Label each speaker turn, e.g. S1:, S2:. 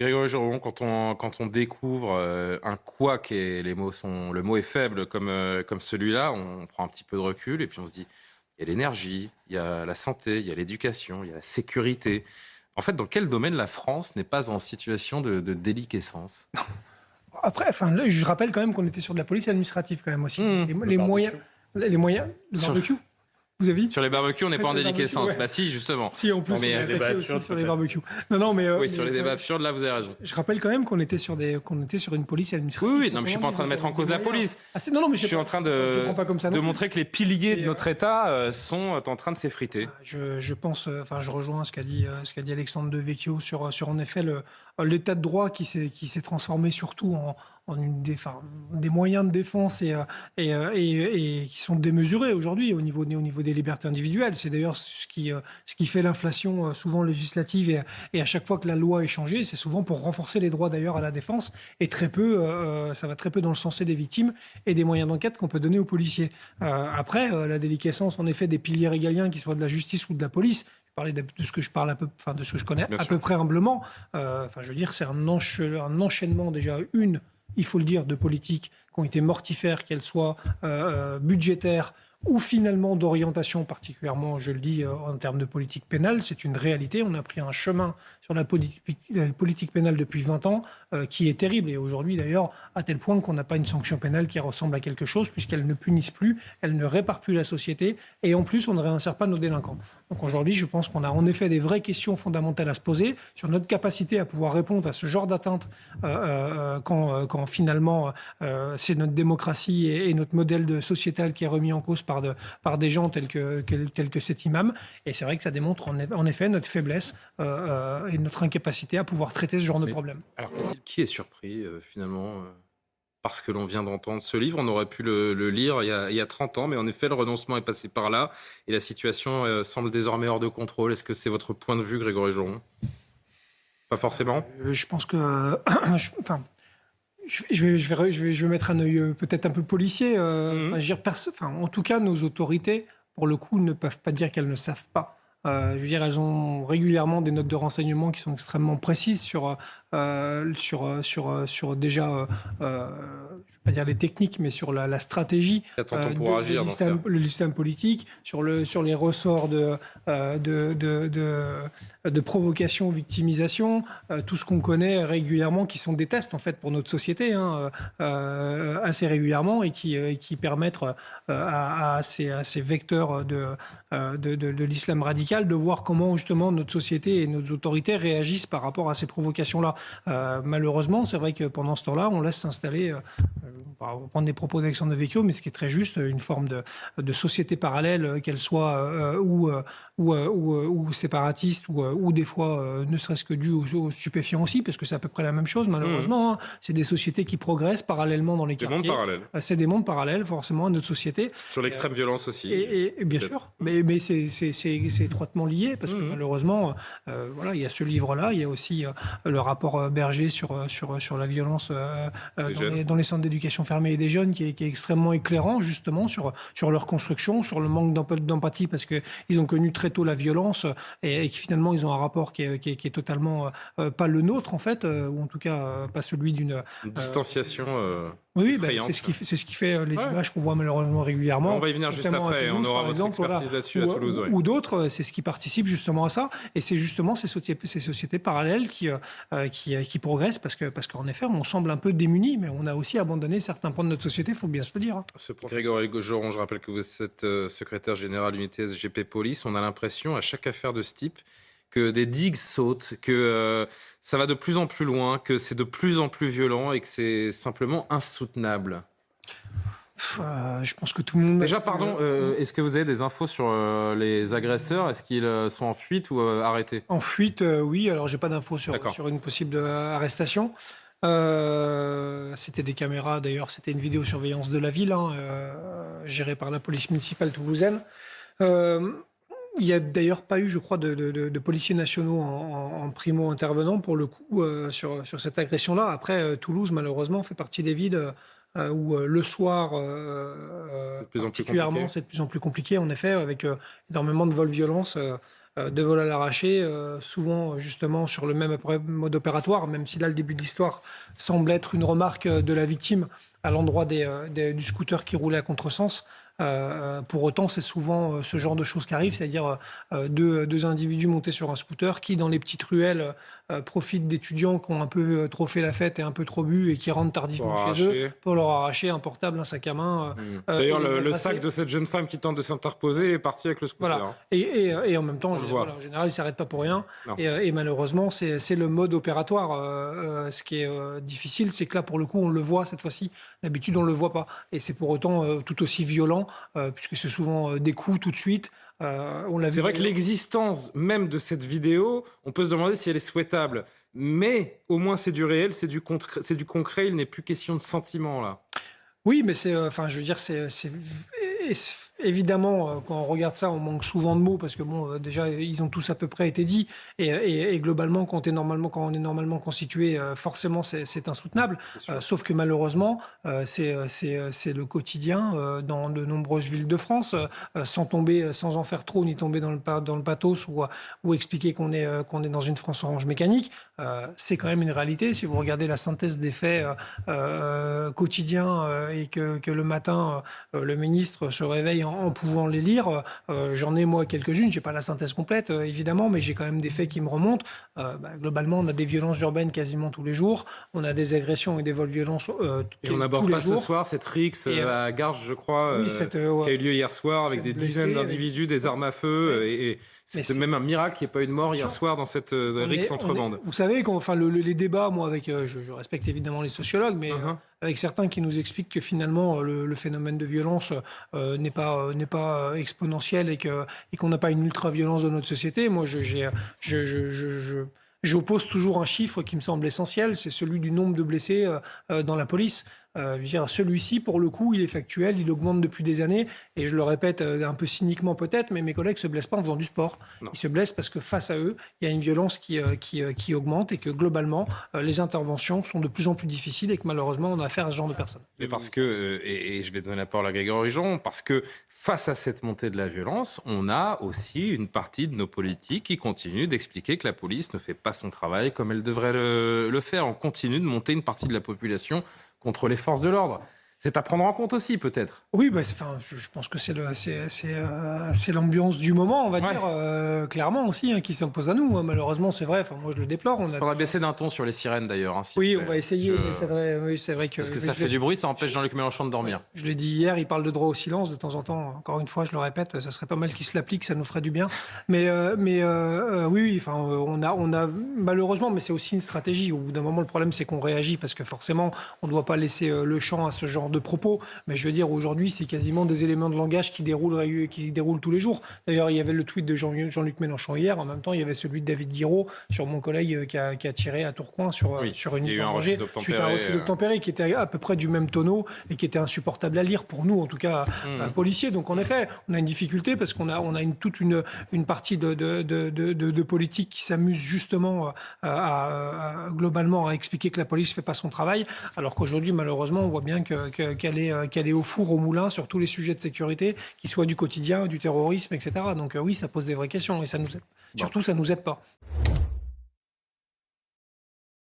S1: Grégory Joron, quand on découvre un couac et le mot est faible comme celui-là, on prend un petit peu de recul et puis on se dit, il y a l'énergie, il y a la santé, il y a l'éducation, il y a la sécurité. En fait, dans quel domaine la France n'est pas en situation de déliquescence?
S2: Après, enfin, là, je rappelle quand même qu'on était sur de la police administrative quand même aussi.
S1: Le
S2: Les moyens,
S1: barbecue.
S2: le
S1: Sur,
S2: barbecue, vous avez dit?
S1: sur les barbecues, on n'est
S2: Ouais,
S1: pas en
S2: sur les barbecues,
S1: déliquescence.
S2: ouais.
S1: Bah si, justement.
S2: Si, en plus,
S1: Non,
S2: on
S1: mais,
S2: est attaqué
S3: Débat
S2: aussi
S3: absurde,
S2: sur les
S3: peut-être.
S2: barbecues. Non, mais,
S1: oui,
S2: mais,
S1: sur les débats absurdes, là, vous avez raison.
S2: je rappelle quand même qu'on était sur une police administrative.
S1: Oui, non, mais je suis pas en train de mettre en cause la police.
S2: Non, non, mais
S1: Je suis en train
S2: je le prends pas comme ça
S1: de
S2: non plus.
S1: montrer que les piliers de
S2: Et,
S1: notre État sont en train de s'effriter.
S2: Je pense, enfin, je rejoins ce qu'a dit Alexandre Devecchio sur en effet l'état de droit qui s'est transformé surtout en des moyens de défense et qui sont démesurés aujourd'hui au niveau des libertés individuelles. C'est d'ailleurs ce qui fait l'inflation souvent législative et à chaque fois que la loi est changée, c'est souvent pour renforcer les droits d'ailleurs à la défense et ça va très peu dans le sens des victimes et des moyens d'enquête qu'on peut donner aux policiers. Après, la déliquescence en effet des piliers régaliens, qu'ils soient de la justice ou de la police, je parlais de ce que je parle de ce que je connais
S1: Bien
S2: à
S1: sûr.
S2: peu près humblement. Je veux dire, c'est un enchaînement déjà il faut le dire, de politiques qui ont été mortifères, qu'elles soient budgétaires ou finalement d'orientation, particulièrement, je le dis, en termes de politique pénale. C'est une réalité. On a pris un chemin sur la politique pénale depuis 20 ans qui est terrible. Et aujourd'hui, d'ailleurs, à tel point qu'on n'a pas une sanction pénale qui ressemble à quelque chose, puisqu'elle ne punissent plus, elle ne répare plus la société. Et en plus, on ne réinsère pas nos délinquants. Donc aujourd'hui, je pense qu'on a en effet des vraies questions fondamentales à se poser sur notre capacité à pouvoir répondre à ce genre d'atteinte quand finalement c'est notre démocratie et notre modèle sociétal qui est remis en cause par des gens tels que cet imam. Et c'est vrai que ça démontre en effet notre faiblesse et notre incapacité à pouvoir traiter ce genre de problème.
S1: Alors, qui est surpris finalement par ce que l'on vient d'entendre? Ce livre, on aurait pu le lire il y a 30 ans, mais en effet, le renoncement est passé par là et la situation semble désormais hors de contrôle. Est-ce que c'est votre point de vue, Grégory Joron? Pas forcément.
S2: Je pense que... je vais mettre un œil peut-être un peu policier. En tout cas, nos autorités, pour le coup, ne peuvent pas dire qu'elles ne savent pas. Je veux dire, elles ont régulièrement des notes de renseignement qui sont extrêmement précises sur déjà, je ne vais pas dire les techniques, mais sur la stratégie
S1: Attend-on pour agir dans ce cas?
S2: le système politique, sur les ressorts de provocation, victimisation, tout ce qu'on connaît régulièrement, qui sont des tests en fait pour notre société, assez régulièrement et qui permettent à ces vecteurs de l'islam radical de voir comment justement notre société et nos autorités réagissent par rapport à ces provocations-là. Malheureusement, c'est vrai que pendant ce temps-là, on laisse s'installer, on va prendre les propos d'Alexandre Devecchio, mais ce qui est très juste, une forme de société parallèle, qu'elle soit ou séparatiste ou des fois ne serait-ce que due aux stupéfiants aussi, parce que c'est à peu près la même chose malheureusement. C'est des sociétés qui progressent parallèlement dans les
S1: Des
S2: quartiers.
S1: mondes parallèles.
S2: C'est des mondes parallèles forcément à notre société.
S1: Sur l'extrême violence aussi.
S2: Et bien sûr, mais c'est étroitement lié parce que malheureusement, voilà, il y a ce livre-là, il y a aussi le rapport Berger sur la violence dans les centres d'éducation fermés et des jeunes qui est extrêmement éclairant justement sur leur construction, sur le manque d'empathie parce qu'ils ont connu très tôt la violence et qui finalement ils ont un rapport qui est totalement pas le nôtre en fait, ou en tout cas pas celui d'une
S1: distanciation.
S2: Oui, c'est ce qui fait les images qu'on voit malheureusement régulièrement.
S1: On va y venir juste après,
S2: Toulouse,
S1: on aura
S2: par
S1: votre
S2: exemple,
S1: expertise là-dessus à Toulouse.
S2: Ou d'autres, c'est ce qui participe justement à ça. Et c'est justement ces sociétés parallèles qui progressent parce qu'en effet, on semble un peu démunis, mais on a aussi abandonné certains points de notre société, il faut bien se le dire.
S1: Grégory Joron, je rappelle que vous êtes secrétaire général unité SGP Police. On a l'impression à chaque affaire de ce type que des digues sautent, que ça va de plus en plus loin, que c'est de plus en plus violent et que c'est simplement insoutenable.
S2: Je pense que tout le monde...
S1: Déjà, pardon, est-ce que vous avez des infos sur les agresseurs? Est-ce qu'ils sont en fuite ou arrêtés?
S2: En fuite, oui. Alors, j'ai pas d'infos sur une possible arrestation. C'était des caméras, d'ailleurs, c'était une vidéosurveillance de la ville, gérée par la police municipale toulousaine. Il n'y a d'ailleurs pas eu, je crois, de policiers nationaux en primo-intervenant, pour le coup, sur cette agression-là. Après, Toulouse, malheureusement, fait partie des villes où le soir, particulièrement, c'est de plus en plus compliqué, en effet, avec énormément de vols-violences de vol à l'arraché, souvent justement sur le même mode opératoire, même si là le début de l'histoire semble être une remarque de la victime à l'endroit du scooter qui roulait à contresens. Pour autant, c'est souvent ce genre de choses qui arrivent, c'est-à-dire deux individus montés sur un scooter qui, dans les petites ruelles, profitent d'étudiants qui ont un peu trop fait la fête et un peu trop bu et qui rentrent tardivement chez eux pour leur arracher un portable, un sac à main.
S1: D'ailleurs, le sac de cette jeune femme qui tente de s'interposer est parti avec le scooter.
S2: Voilà. Et en même temps, en général, il ne s'arrête pas pour rien. Et malheureusement, c'est le mode opératoire. Ce qui est difficile, c'est que là, pour le coup, on le voit cette fois-ci. D'habitude, on ne le voit pas. Et c'est pour autant tout aussi violent, puisque c'est souvent des coups tout de suite.
S1: C'est vrai que l'existence même de cette vidéo, on peut se demander si elle est souhaitable. Mais au moins, c'est du réel, c'est du concret. Il n'est plus question de sentiment, là.
S2: Oui, mais évidemment, quand on regarde ça, on manque souvent de mots parce que déjà, ils ont tous à peu près été dits. Et globalement, quand on est normalement constitué, forcément, c'est insoutenable. Sauf que malheureusement, c'est le quotidien dans de nombreuses villes de France, sans en faire trop, ni tomber dans le pathos ou expliquer qu'on est dans une France orange mécanique. C'est quand même une réalité. Si vous regardez la synthèse des faits quotidiens et que le matin, le ministre se réveille en pouvant les lire. J'en ai moi quelques-unes, j'ai pas la synthèse complète évidemment, mais j'ai quand même des faits qui me remontent. Globalement, on a des violences urbaines quasiment tous les jours, on a des agressions et des vols violents
S1: et on n'aborde pas ce soir cette rixe à Garges, je crois, qui a eu lieu hier soir avec des dizaines d'individus, des armes à feu et c'était même un miracle qu'il n'y ait pas eu de mort hier soir dans cette rixe entre bandes.
S2: Vous savez, les débats, moi, je respecte évidemment les sociologues, mais avec certains qui nous expliquent que finalement le phénomène de violence n'est pas exponentiel et qu'on n'a pas une ultra-violence dans notre société. Moi, j'oppose toujours un chiffre qui me semble essentiel, c'est celui du nombre de blessés dans la police. Celui-ci, pour le coup, il est factuel, il augmente depuis des années, et je le répète un peu cyniquement peut-être, mais mes collègues ne se blessent pas en faisant du sport. Non. Ils se blessent parce que face à eux, il y a une violence qui augmente et que globalement, les interventions sont de plus en plus difficiles et que malheureusement, on a affaire à ce genre de personnes.
S1: Mais parce que, et je vais donner la parole à Grégory Joron, parce que face à cette montée de la violence, on a aussi une partie de nos politiques qui continuent d'expliquer que la police ne fait pas son travail comme elle devrait le faire. On continue de monter une partie de la population contre les forces de l'ordre. C'est à prendre en compte aussi, peut-être.
S2: Oui, je pense que c'est l'ambiance du moment, on va dire, clairement aussi, qui s'impose à nous. Malheureusement, c'est vrai, moi je le déplore.
S1: Il faudra baisser d'un ton sur les sirènes, d'ailleurs.
S2: Oui, on va essayer. C'est vrai que...
S1: Parce que ça fait du bruit, ça empêche Jean-Luc Mélenchon de dormir.
S2: Je l'ai dit hier, il parle de droit au silence de temps en temps. Encore une fois, je le répète, ça serait pas mal qu'il se l'applique, ça nous ferait du bien. Mais oui, on a malheureusement, mais c'est aussi une stratégie. Au bout d'un moment, le problème, c'est qu'on réagit parce que forcément, on ne doit pas laisser le champ à ce genre de propos. Mais je veux dire, aujourd'hui, c'est quasiment des éléments de langage qui déroulent tous les jours. D'ailleurs, il y avait le tweet de Jean-Luc Mélenchon hier. En même temps, il y avait celui de David Guiraud sur mon collègue qui a tiré à Tourcoing sur une mise en danger suite à un refus d'obtempérer qui était à peu près du même tonneau et qui était insupportable à lire pour nous, en tout cas, policiers. Donc, en effet, on a une difficulté parce qu'on a toute une partie de politique qui s'amuse justement globalement à expliquer que la police ne fait pas son travail, alors qu'aujourd'hui, malheureusement, on voit bien qu'elle est au four, au moulin sur tous les sujets de sécurité, qu'ils soient du quotidien, du terrorisme, etc. Donc oui, ça pose des vraies questions et ça nous aide. Surtout, ça nous aide pas.